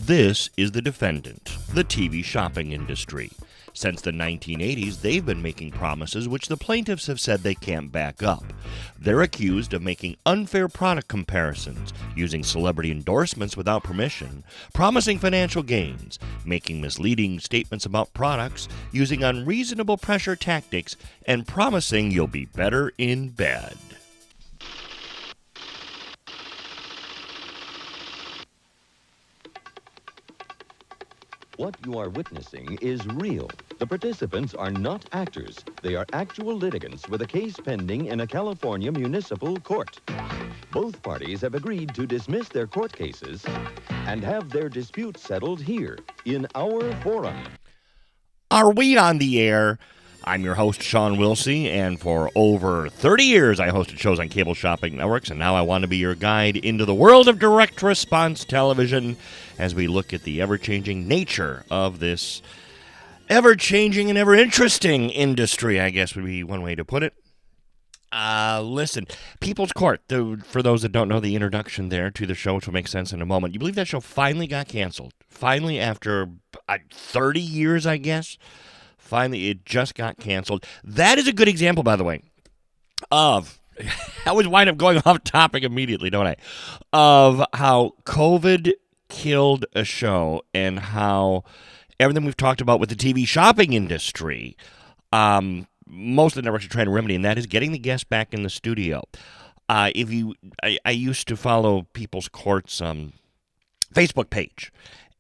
This is the defendant, the TV shopping industry. Since the 1980s, they've been making promises which the plaintiffs have said they can't back up. They're accused of making unfair product comparisons, using celebrity endorsements without permission, promising financial gains, making misleading statements about products, using unreasonable pressure tactics, and promising you'll be better in bed. What you are witnessing is real. The participants are not actors. They are actual litigants with a case pending in a California municipal court. Both parties have agreed to dismiss their court cases and have their disputes settled here in our forum. Are we on the air? I'm your host, Sean Wilsey, and for over 30 years I hosted shows on cable shopping networks, and now I want to be your guide into the world of direct response television as we look at the ever-changing nature of this ever-changing and ever-interesting industry, I guess would be one way to put it. Listen, People's Court, for those that don't know the introduction there to the show, which will make sense in a moment, you believe that show finally got canceled? Finally, after 30 years, I guess? Finally, it just got canceled. That is a good example, by the way, of, I always wind up going off topic immediately, don't I, of how COVID killed a show and how everything we've talked about with the TV shopping industry, most of the networks are trying to remedy, and that is getting the guests back in the studio. I used to follow People's Court's Facebook page.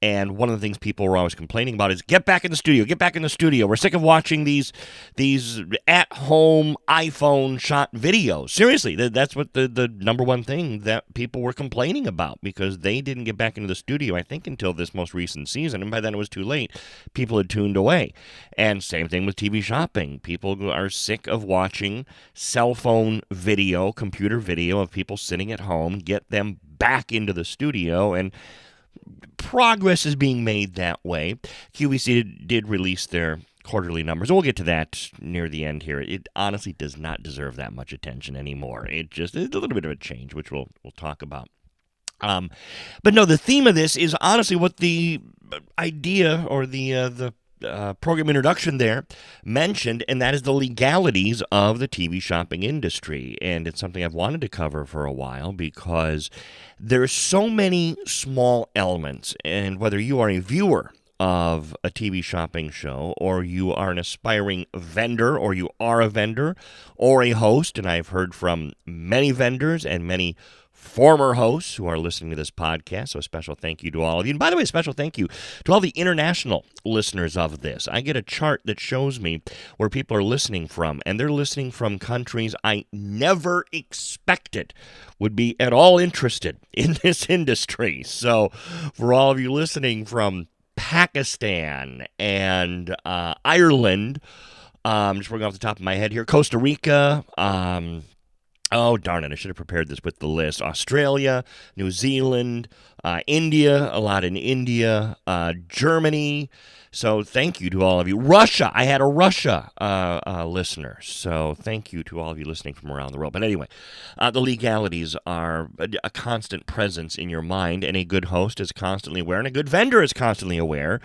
And one of the things people were always complaining about is, get back in the studio, get back in the studio. We're sick of watching these at-home iPhone shot videos. Seriously, that's what the number one thing that people were complaining about, because they didn't get back into the studio, I think, until this most recent season. And by then it was too late. People had tuned away. And same thing with TV shopping. People are sick of watching cell phone video, computer video of people sitting at home. Get them back into the studio, and progress is being made that way. QVC did release their quarterly numbers. We'll get to that near the end here. It honestly does not deserve that much attention anymore. It's a little bit of a change, which we'll talk about. But no, the theme of this is honestly what the idea or the program introduction there mentioned, and that is the legalities of the TV shopping industry. And it's something I've wanted to cover for a while because there's so many small elements, and whether you are a viewer of a TV shopping show, or you are an aspiring vendor, or you are a vendor, or a host, and I've heard from many vendors and many former hosts who are listening to this podcast, so a special thank you to all of you. And by the way, a special thank you to all the international listeners of this. I get a chart that shows me where people are listening from, and they're listening from countries I never expected would be at all interested in this industry. So for all of you listening from Pakistan and Ireland, just working off the top of my head here, Costa Rica, oh, darn it, I should have prepared this with the list. Australia, New Zealand, India, a lot in India, Germany. So thank you to all of you. Russia, I had a Russia listener. So thank you to all of you listening from around the world. But anyway, the legalities are a constant presence in your mind, and a good host is constantly aware, and a good vendor is constantly aware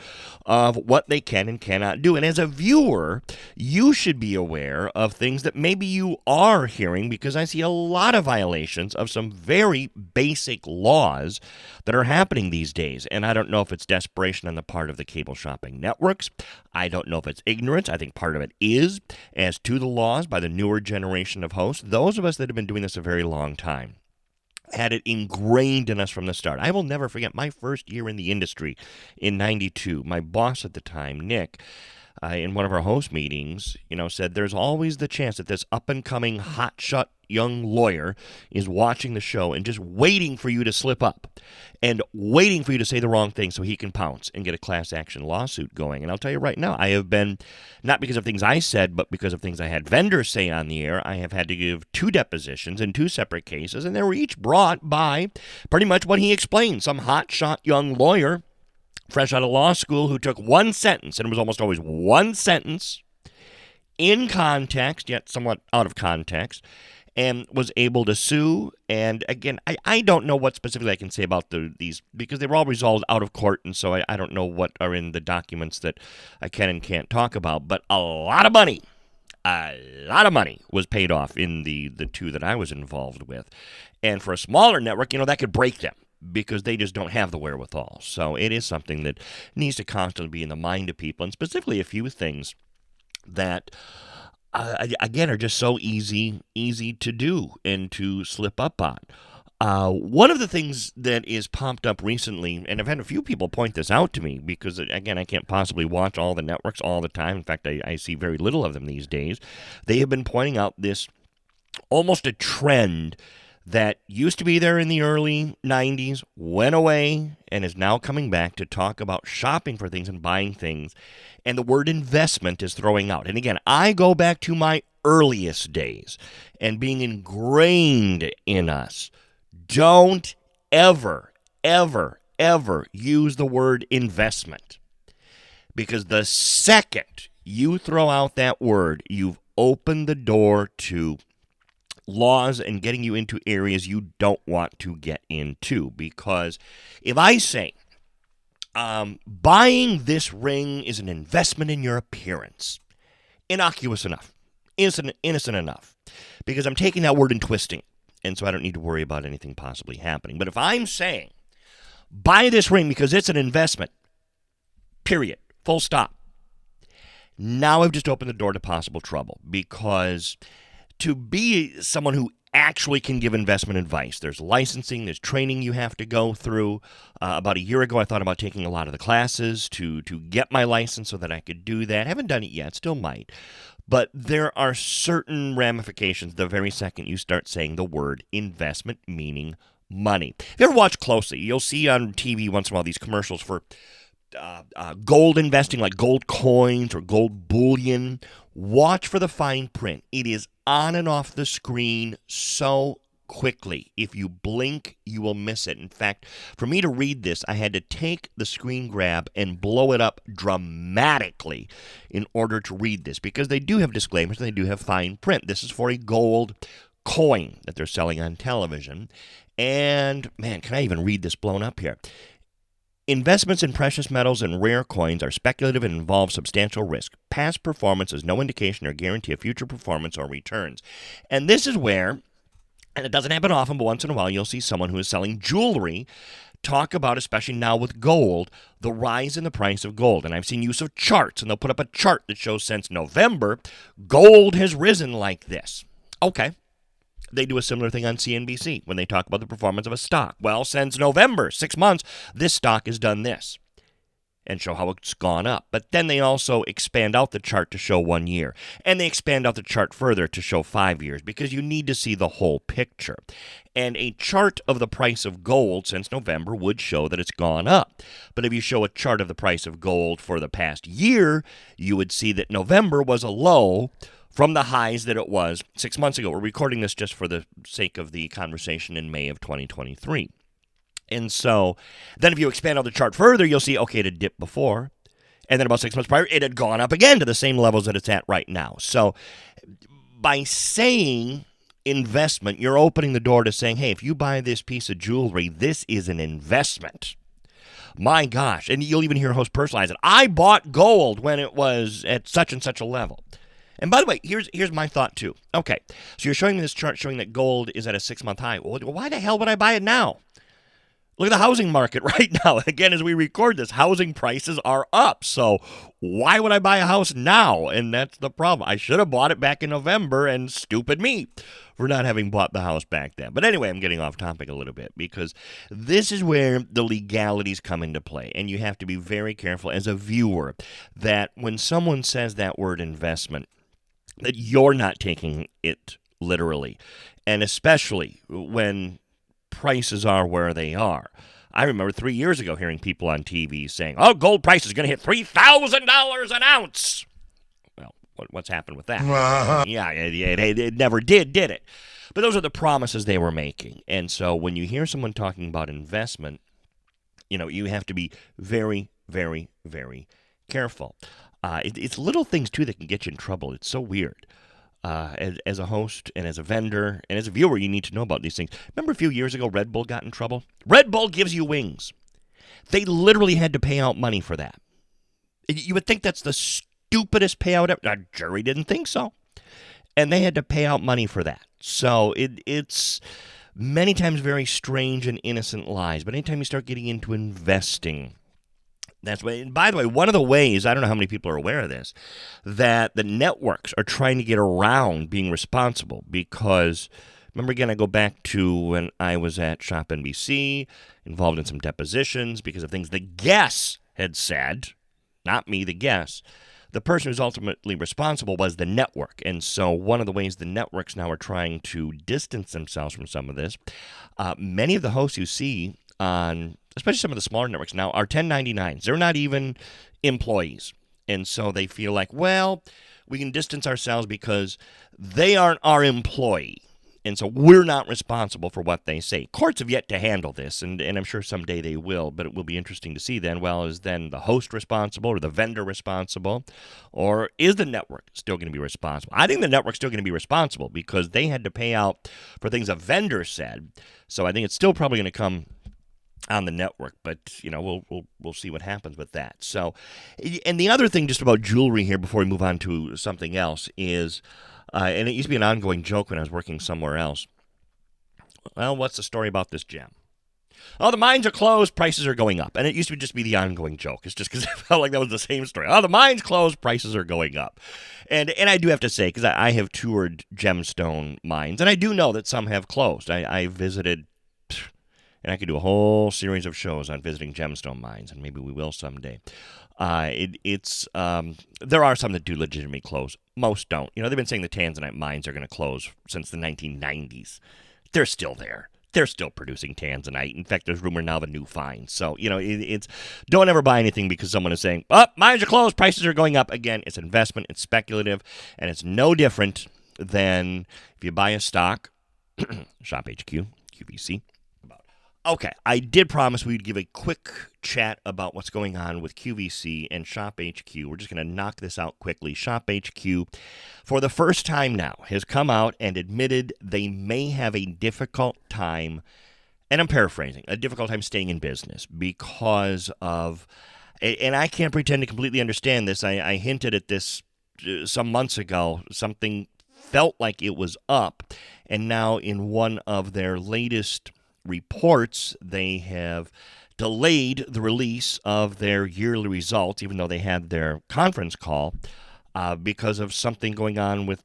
of what they can and cannot do. And as a viewer, you should be aware of things that maybe you are hearing, because I see a lot of violations of some very basic laws that are happening these days. And I don't know if it's desperation on the part of the cable shopping networks. I don't know if it's ignorance. I think part of it is as to the laws by the newer generation of hosts. Those of us that have been doing this a very long time had it ingrained in us from the start. I will never forget my first year in the industry in 92. My boss at the time, Nick, in one of our host meetings, said there's always the chance that this up-and-coming, hotshot young lawyer is watching the show and just waiting for you to slip up and waiting for you to say the wrong thing so he can pounce and get a class action lawsuit going. And I'll tell you right now, I have been, not because of things I said, but because of things I had vendors say on the air, I have had to give 2 depositions in 2 separate cases, and they were each brought by pretty much what he explained. Some hotshot young lawyer fresh out of law school who took one sentence, and it was almost always one sentence, in context, yet somewhat out of context, and was able to sue. And again, I don't know what specifically I can say about these because they were all resolved out of court, and so I don't know what are in the documents that I can and can't talk about. But a lot of money was paid off in the two that I was involved with. And for a smaller network, that could break them because they just don't have the wherewithal. So it is something that needs to constantly be in the mind of people, and specifically a few things that again, are just so easy to do and to slip up on. One of the things that is popped up recently, and I've had a few people point this out to me because, again, I can't possibly watch all the networks all the time. In fact, I see very little of them these days. They have been pointing out this almost a trend that used to be there in the early 90s, went away, and is now coming back to talk about shopping for things and buying things. And the word investment is throwing out. And again, I go back to my earliest days and being ingrained in us. Don't ever, ever, ever use the word investment. Because the second you throw out that word, you've opened the door to laws and getting you into areas you don't want to get into. Because if I say, buying this ring is an investment in your appearance, innocuous enough, innocent enough, because I'm taking that word and twisting it, and so I don't need to worry about anything possibly happening. But if I'm saying, buy this ring because it's an investment, period, full stop, now I've just opened the door to possible trouble, because to be someone who actually can give investment advice, there's licensing, there's training you have to go through. About a year ago, I thought about taking a lot of the classes to get my license so that I could do that. Haven't done it yet, still might. But there are certain ramifications the very second you start saying the word investment, meaning money. If you ever watch closely, you'll see on TV once in a while these commercials for gold investing, like gold coins or gold bullion. Watch for the fine print. It is on and off the screen so quickly. If you blink, you will miss it. In fact, for me to read this, I had to take the screen grab and blow it up dramatically in order to read this, because they do have disclaimers and they do have fine print. This is for a gold coin that they're selling on television. And, man, can I even read this blown up here? Investments in precious metals and rare coins are speculative and involve substantial risk. Past performance is no indication or guarantee of future performance or returns. And this is where, and it doesn't happen often, but once in a while, you'll see someone who is selling jewelry talk about, especially now with gold, the rise in the price of gold. And I've seen use of charts, and they'll put up a chart that shows since November, gold has risen like this. Okay. They do a similar thing on CNBC when they talk about the performance of a stock. Well, since November, 6 months, this stock has done this, and show how it's gone up. But then they also expand out the chart to show 1 year, and they expand out the chart further to show 5 years, because you need to see the whole picture. And a chart of the price of gold since November would show that it's gone up. But if you show a chart of the price of gold for the past year, you would see that November was a low from the highs that it was 6 months ago. We're recording this just for the sake of the conversation in May of 2023. And so then if you expand out the chart further, you'll see, okay, it had dipped before. And then about 6 months prior, it had gone up again to the same levels that it's at right now. So by saying investment, you're opening the door to saying, hey, if you buy this piece of jewelry, this is an investment. My gosh. And you'll even hear a host personalize it. I bought gold when it was at such and such a level. And by the way, here's my thought too. Okay, so you're showing me this chart showing that gold is at a 6-month high. Well, why the hell would I buy it now? Look at the housing market right now. Again, as we record this, housing prices are up. So why would I buy a house now? And that's the problem. I should have bought it back in November, and stupid me for not having bought the house back then. But anyway, I'm getting off topic a little bit, because this is where the legalities come into play. And you have to be very careful as a viewer that when someone says that word investment, that you're not taking it literally, and especially when prices are where they are. I remember 3 years ago hearing people on TV saying, oh, gold price is going to hit $3,000 an ounce. Well, what's happened with that? Yeah, it never did it? But those are the promises they were making. And so when you hear someone talking about investment, you have to be very, very, very careful. It's little things, too, that can get you in trouble. It's so weird. As a host and as a vendor and as a viewer, you need to know about these things. Remember a few years ago, Red Bull got in trouble? Red Bull gives you wings. They literally had to pay out money for that. You would think that's the stupidest payout ever. Our jury didn't think so. And they had to pay out money for that. So it's many times very strange and innocent lies. But anytime you start getting into investing, that's why. And by the way, one of the ways, I don't know how many people are aware of this, that the networks are trying to get around being responsible because, remember again, I go back to when I was at Shop NBC, involved in some depositions because of things the guests had said, not me, the guests. The person who's ultimately responsible was the network. And so one of the ways the networks now are trying to distance themselves from some of this, many of the hosts you see on, especially some of the smaller networks now, are 1099s. They're not even employees. And so they feel like, well, we can distance ourselves because they aren't our employee. And so we're not responsible for what they say. Courts have yet to handle this, and I'm sure someday they will, but it will be interesting to see then, well, is then the host responsible or the vendor responsible, or is the network still going to be responsible? I think the network's still going to be responsible because they had to pay out for things a vendor said, so I think it's still probably going to come on the network, but we'll see what happens with that. So, and the other thing just about jewelry here before we move on to something else is, and it used to be an ongoing joke when I was working somewhere else. Well, what's the story about this gem? Oh, the mines are closed, prices are going up. And it used to just be the ongoing joke. It's just because I felt like that was the same story. Oh, the mines closed, prices are going up. And I do have to say, because I have toured gemstone mines, and I do know that some have closed. I visited, and I could do a whole series of shows on visiting gemstone mines, and maybe we will someday. There are some that do legitimately close. Most don't. They've been saying the Tanzanite mines are going to close since the 1990s. They're still there. They're still producing Tanzanite. In fact, there's rumor now of a new find. So, it's don't ever buy anything because someone is saying, mines are closed, prices are going up. Again, it's investment, it's speculative, and it's no different than if you buy a stock, ShopHQ, QVC. Okay, I did promise we'd give a quick chat about what's going on with QVC and ShopHQ. We're just going to knock this out quickly. ShopHQ, for the first time now, has come out and admitted they may have a difficult time, and I'm paraphrasing, a difficult time staying in business because of, and I can't pretend to completely understand this. I hinted at this some months ago. Something felt like it was up, and now in one of their latest reports, they have delayed the release of their yearly results, even though they had their conference call, because of something going on with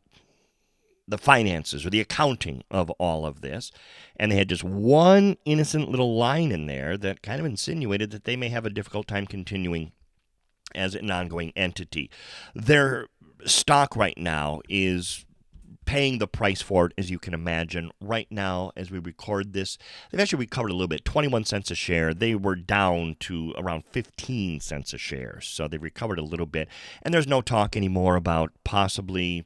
the finances or the accounting of all of this. And they had just one innocent little line in there that kind of insinuated that they may have a difficult time continuing as an ongoing entity. Their stock right now is paying the price for it, as you can imagine. Right now, as we record this, they've actually recovered a little bit, 21 cents a share. They were down to around 15 cents a share, so they've recovered a little bit. And there's no talk anymore about possibly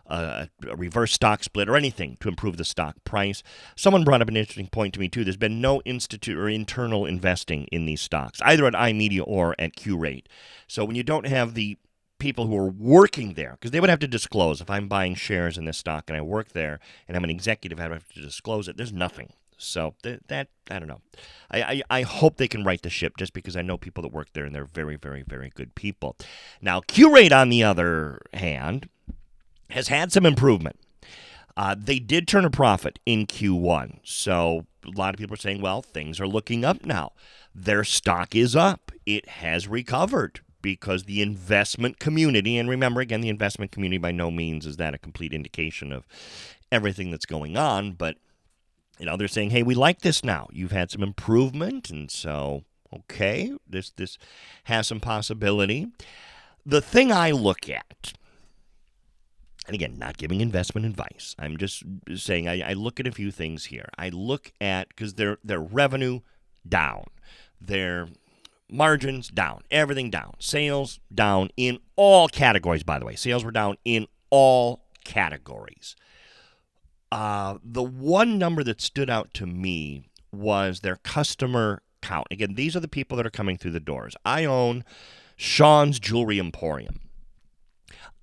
a reverse stock split or anything to improve the stock price. Someone brought up an interesting point to me, too. There's been no institute or internal investing in these stocks, either at iMedia or at Q-Rate. So when you don't have the people who are working there, because they would have to disclose if I'm buying shares in this stock and I work there and I'm an executive, I have to disclose it. There's nothing. So that I don't know. I hope they can right the ship, just because I know people that work there and they're very, very, very good people. Now, Q-Rate, on the other hand, has had some improvement. They did turn a profit in Q1. So a lot of people are saying, well, things are looking up now. Their stock is up. It has recovered, because the investment community, and remember, again, the investment community by no means is that a complete indication of everything that's going on, but, they're saying, hey, we like this now. You've had some improvement, and so, okay, this has some possibility. The thing I look at, and again, not giving investment advice, I'm just saying I look at a few things here. I look at, because their revenue down, their margins down, everything down, sales down in all categories, by the way. Sales were down in all categories. The one number that stood out to me was their customer count. Again, these are the people that are coming through the doors. I own Sean's Jewelry Emporium.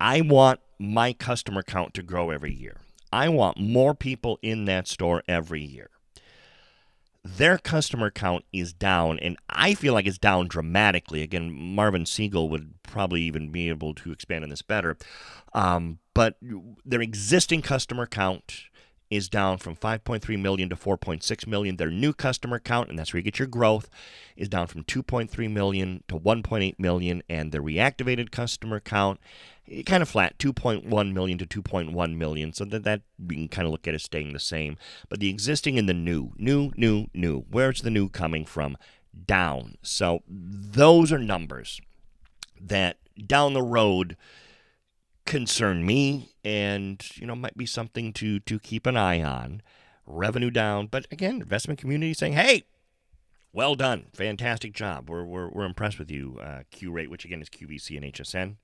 I want my customer count to grow every year. I want more people in that store every year. Their customer count is down, and I feel like it's down dramatically. Again, Marvin Siegel would probably even be able to expand on this better. But their existing customer count is down from 5.3 million to 4.6 million. Their new customer count, and that's where you get your growth, is down from 2.3 million to 1.8 million. And the reactivated customer count, kind of flat, 2.1 million to 2.1 million. So that we can kind of look at it staying the same. But the existing and the new. Where's the new coming from? Down. So those are numbers that down the road concern me and, might be something to keep an eye on. Revenue down, but again, investment community saying, hey, well done. Fantastic job. We're impressed with you, Q-Rate, which again is QVC and HSN.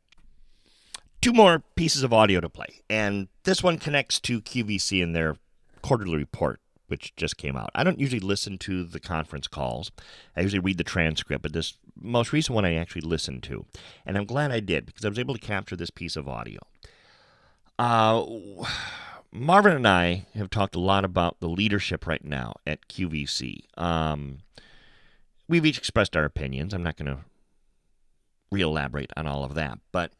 Two more pieces of audio to play, and this one connects to QVC in their quarterly report, which just came out. I don't usually listen to the conference calls. I usually read the transcript, but this most recent one I actually listened to, and I'm glad I did because I was able to capture this piece of audio. Marvin and I have talked a lot about the leadership right now at QVC. We've each expressed our opinions. I'm not going to re-elaborate on all of that, but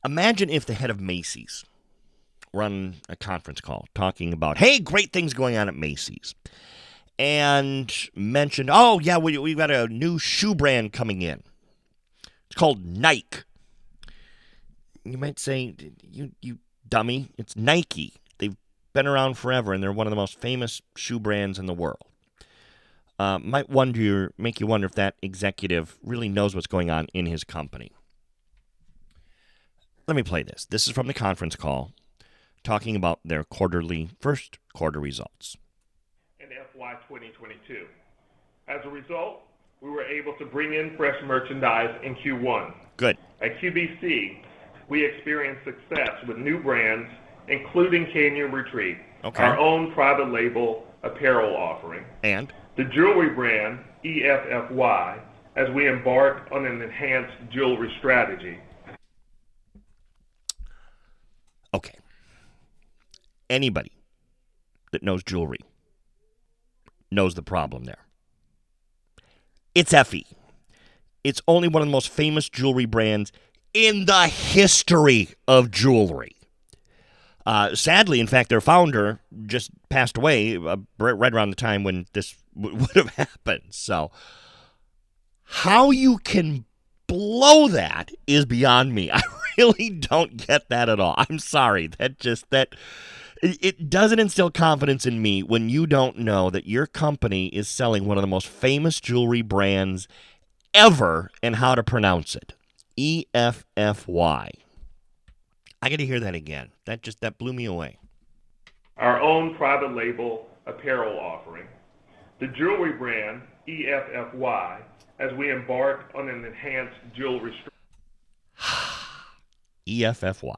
imagine if the head of Macy's run a conference call talking about, hey, great things going on at Macy's, and mentioned, oh, yeah, we've got a new shoe brand coming in. It's called Nike. You might say, you dummy, it's Nike. They've been around forever, and they're one of the most famous shoe brands in the world. Might make you wonder if that executive really knows what's going on in his company. Let me play this. This is from the conference call, talking about their first quarter results. In FY 2022. As a result, we were able to bring in fresh merchandise in Q1. Good. At QVC, we experienced success with new brands, including Canyon Retreat, our own private label apparel offering, and the jewelry brand EFFY, as we embark on an enhanced jewelry strategy. Okay. Anybody that knows jewelry knows the problem there. It's Effie. It's only one of the most famous jewelry brands in the history of jewelry. Sadly, in fact, their founder just passed away right around the time when this would have happened. So how you can blow that is beyond me. I really don't get that at all. I'm sorry. It doesn't instill confidence in me when you don't know that your company is selling one of the most famous jewelry brands ever and how to pronounce it. EFFY. I got to hear that again. That blew me away. Our own private label apparel offering. The jewelry brand EFFY, as we embark on an enhanced jewelry EFFY.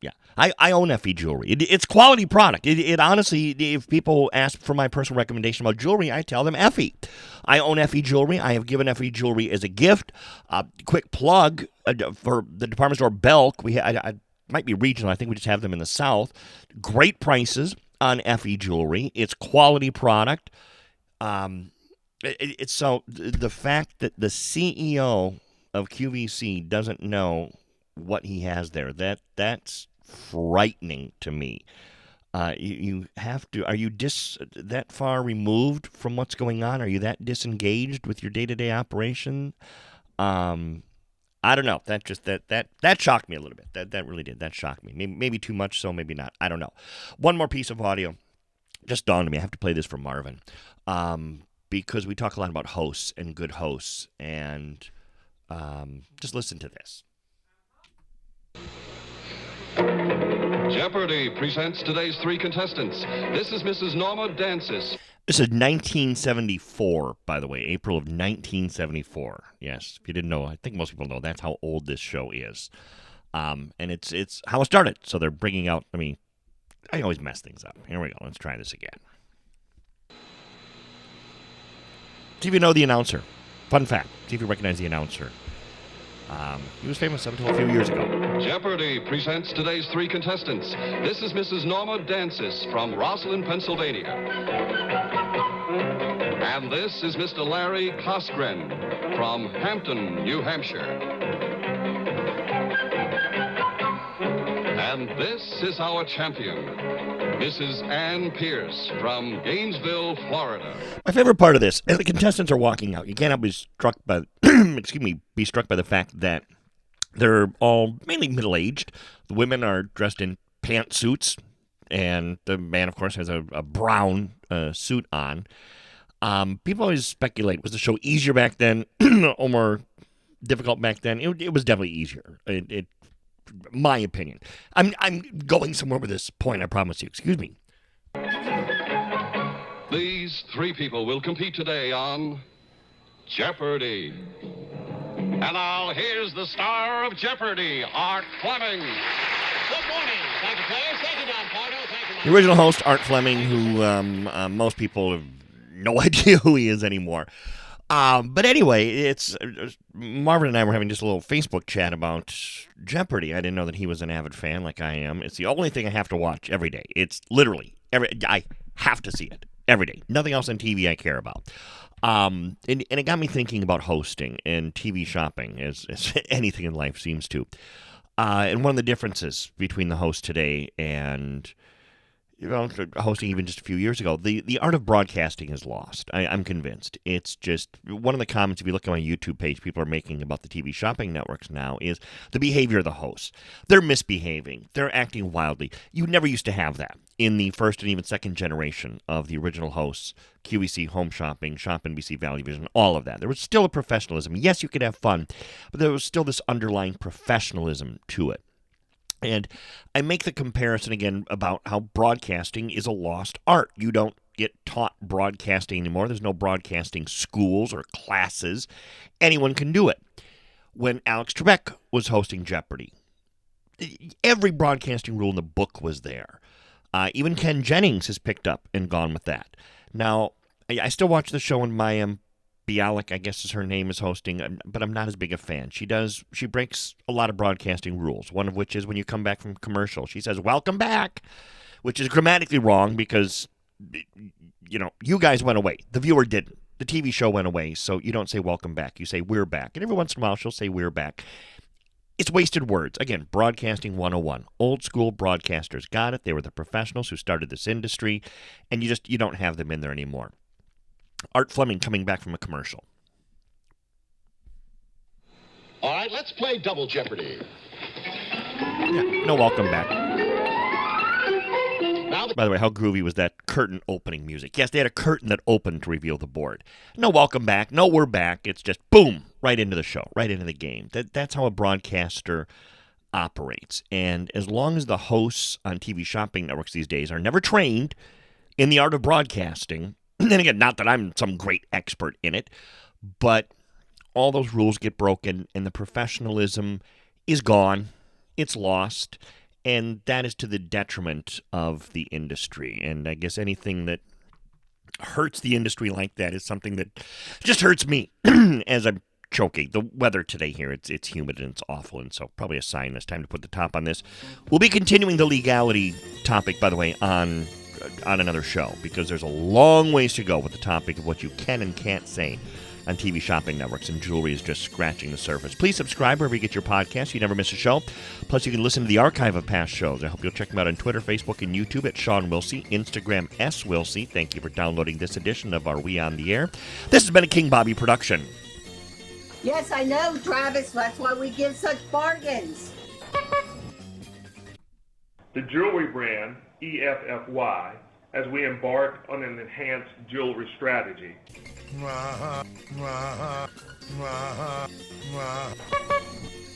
Yeah, I own FE Jewelry. It's quality product. It honestly, if people ask for my personal recommendation about jewelry, I tell them FE. I own FE Jewelry. I have given FE Jewelry as a gift. Quick plug for the department store Belk. I might be regional. I think we just have them in the South. Great prices on FE Jewelry. It's quality product. So the fact that the CEO of QVC doesn't know what he has there, that's frightening to me. You have to. Are you that far removed from what's going on? Are you that disengaged with your day-to-day operation? I don't know. That shocked me a little bit. That really did. That shocked me. Maybe too much. So maybe not. I don't know. One more piece of audio just dawned on me. I have to play this for Marvin, because we talk a lot about hosts and good hosts, and just listen to this. Jeopardy presents today's three contestants. This is Mrs. Norma Dancis. This is 1974, by the way, April of 1974. Yes, if you didn't know, I think most people know that's how old this show is. And it's how it started. So they're bringing out, I always mess things up. Here we go. Let's try this again. See if you know the announcer. Fun fact. See if you recognize the announcer. He was famous until a few years ago. Jeopardy presents today's three contestants. This is Mrs. Norma Dancis from Rosslyn, Pennsylvania. And this is Mr. Larry Cosgren from Hampton, New Hampshire. And this is our champion, Mrs. Ann Pierce from Gainesville, Florida. My favorite part of this, as the contestants are walking out, you can't help be struck by, be struck by the fact that they're all mainly middle-aged. The women are dressed in pantsuits, and the man, of course, has a brown suit on. People always speculate, was the show easier back then or more difficult back then? It was definitely easier. My opinion. I'm going somewhere with this point, I promise you. Excuse me. These three people will compete today on Jeopardy! And now, here's the star of Jeopardy, Art Fleming. Good morning. Thank you, players. Thank you, Don Pardo. Thank you, The original host, Art Fleming, who most people have no idea who he is anymore. But anyway, it's Marvin and I were having just a little Facebook chat about Jeopardy! I didn't know that he was an avid fan like I am. It's the only thing I have to watch every day. It's literally, I have to see it every day. Nothing else on TV I care about. And it got me thinking about hosting and TV shopping, as anything in life seems to. And one of the differences between the host today and hosting even just a few years ago, the art of broadcasting is lost. I'm convinced. It's just one of the comments, if you look at my YouTube page, people are making about the TV shopping networks now is the behavior of the hosts. They're misbehaving. They're acting wildly. You never used to have that in the first and even second generation of the original hosts, QVC Home Shopping, Shop NBC Valley Vision, all of that. There was still a professionalism. Yes, you could have fun, but there was still this underlying professionalism to it. And I make the comparison again about how broadcasting is a lost art. You don't get taught broadcasting anymore. There's no broadcasting schools or classes. Anyone can do it. When Alex Trebek was hosting Jeopardy! Every broadcasting rule in the book was there. Even Ken Jennings has picked up and gone with that. Now, I still watch the show when Mayim Bialik, I guess is her name, is hosting, but I'm not as big a fan. She breaks a lot of broadcasting rules, one of which is when you come back from commercial, she says, "Welcome back," which is grammatically wrong because, you guys went away. The viewer didn't. The TV show went away, so you don't say welcome back. You say we're back. And every once in a while, she'll say we're back. It's wasted words. Again, broadcasting 101. Old school broadcasters got it. They were the professionals who started this industry, and you don't have them in there anymore. Art Fleming coming back from a commercial. All right, let's play Double Jeopardy. Yeah, no welcome back. By the way, how groovy was that curtain opening music? Yes, they had a curtain that opened to reveal the board. No welcome back. No we're back. It's just boom, right into the show, right into the game. That's how a broadcaster operates. And as long as the hosts on TV shopping networks these days are never trained in the art of broadcasting, and again, not that I'm some great expert in it, but all those rules get broken and the professionalism is gone. It's lost. And that is to the detriment of the industry. And I guess anything that hurts the industry like that is something that just hurts me as I'm choking. The weather today here, it's humid and it's awful. And so probably a sign it's time to put the top on this. We'll be continuing the legality topic, by the way, on another show, because there's a long ways to go with the topic of what you can and can't say on TV shopping networks, and jewelry is just scratching the surface. Please subscribe wherever you get your podcasts. You never miss a show. Plus, you can listen to the archive of past shows. I hope you'll check them out on Twitter, Facebook, and YouTube at Sean Wilsey, Instagram @SWilsey. Thank you for downloading this edition of Are We on the Air? This has been a King Bobby production. Yes, I know, Travis. That's why we give such bargains. The jewelry brand EFFY, as we embark on an enhanced jewelry strategy.